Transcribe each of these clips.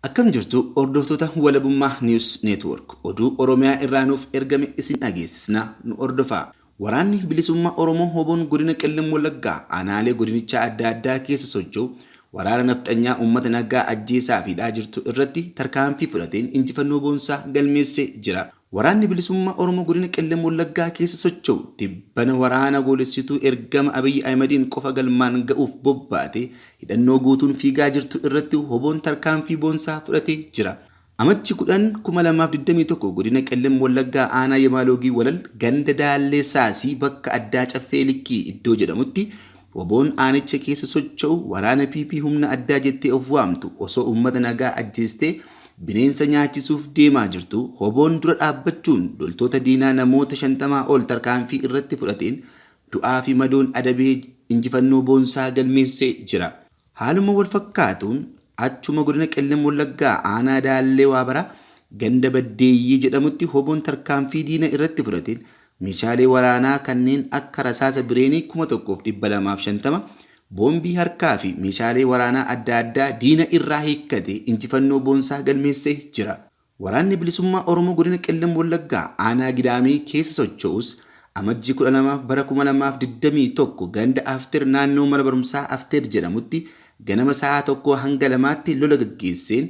Akkam jirtu hordoftoota walabummaa News Network oduu Oromiyaa irraanuuf ergame isin dhageessisna nu hordofaa. Waraanni bilisummaa Oromoo Hoboon godina Qellem Wallaggaa aanaalee godinichaa adda addaa keessa socho'u waraana nafxanyaa uummata nagaa ajjeesaa fiidhaa jirtu irratti tarkaanfii fudhateen injifannoo boonsaa galmeessee jira. Waraanni bilisummaa Oromoo godina Qellem Wallaggaa keessa socho'u tibbana waraana goolessituu ergama Abiyyi Ahmediin qofa galmaan ga'uuf bobbaate hidhannoo guutuun fiigaa jirtu irratti Hoboon tarkaanfii boonsaa fudhatee jira. Amajji 10/2021 godina Qellem Wallaggaa aanaa Yamaaloogii Walal ganda Daallee Saasii bakka addaa Caffee Likkii iddoo jedhamutti Hoboon aanicha keessa socho'u waraana PP humna addaa jettee of waamtu osoo uummata nagaa ajjeestee bineensa nyaachisuuf deemaa jirtu Hoboon dura dhaabbachuun loltoota diinaa namoota 50 ol tarkaanfii irratti fudhateen du'aa fi madoon adabee injifannoo boonsaa galmeessee jira. Haaluma wal fakkaatuun achuma godina Qellem Wallaggaa aanaa Daallee Waabara ganda Baddeeyyii jedhamutti Hoboon tarkaanfii diina irratti fudhateen meeshaalee waraanaa kanneen akka rasaasa bireenii 1250 boombii harkaa fi meeshaalee waraanaa adda addaa diina irraa hiikkate injifannoo boonsaa galmeessee jira. Waraanni bilisummaa Oromoo godina Qellem Wallaggaa aanaa Gidaamii keessa socho'us amajji 12/2021 ganda Afteer naannoo mana barumsaa Afteer jedhamutti ganama sa'a 1 hanga 2tti lola gaggeesseen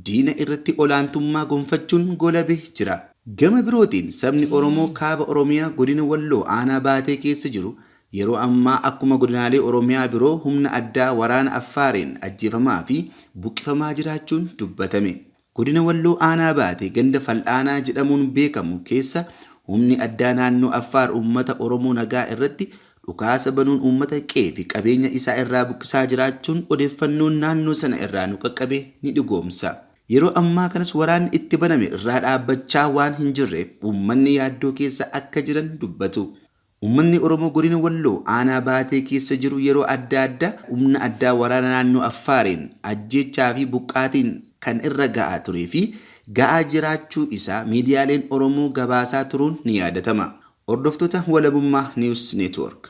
diina irratti olaantummaa gonfachuun golabee jira. Gama birootiin sabni Oromoo kaaba Oromiyaa godina Walloo aanaa Baatee keessa jiru yeroo ammaa akkuma godinaalee Oromiyaa biroo humna addaa waraana Affaariin ajjeefamaa fi buqqifamaa jiraachuun dubbatame. Godina Walloo aanaa Baatee ganda Fal'aanaa jedhamuun beekamu keessa humni addaa naannoo Affaar uummata Oromoo nagaa irratti dhukaasa banuun uummata qe'ee fi qabeenya isaa irraa buqqisaa jiraachuun odeeffannoon naannoo sana irraa nu qaqqabe ni dhugoomsa. Yeroo ammaa kanas waraanni itti baname irraa dhaabbachaa waan hin jirreef uummanni yaaddoo keessa akka jiran dubbatu. Uummanni Oromoo godina Walloo aanaa Baatee keessa jiru yeroo adda addaa humna addaa waraana naannoo Affaariin ajjeechaa fi buqqaatiin kan irra ga'aa turee fi ga'aa jiraachuu isaa miidiyaaleen Oromoo gabaasaa turuun ni yaadatama. Hordoftoota walabummaa News Network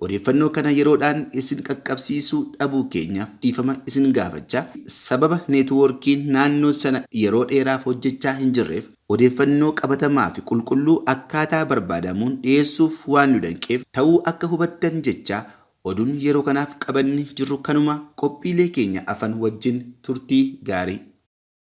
odeeffannoo kana yeroodhaan isin qaqqabsiisuu dhabuu keenyaaf dhiifama isin gaafachaa sababa neetwoorkiin naannoo sana yeroo dheeraaf hojjechaa hin jirreef odeeffannoo qabatamaa fi qulqulluu akkaataa barbaadamuun dhiyeessuuf waan nu danqeef ta'uu akka hubattan jecha oduun yeroo kanaaf qabanni jirru kanuma qophiilee keenya afan wajjin turtii gaarii.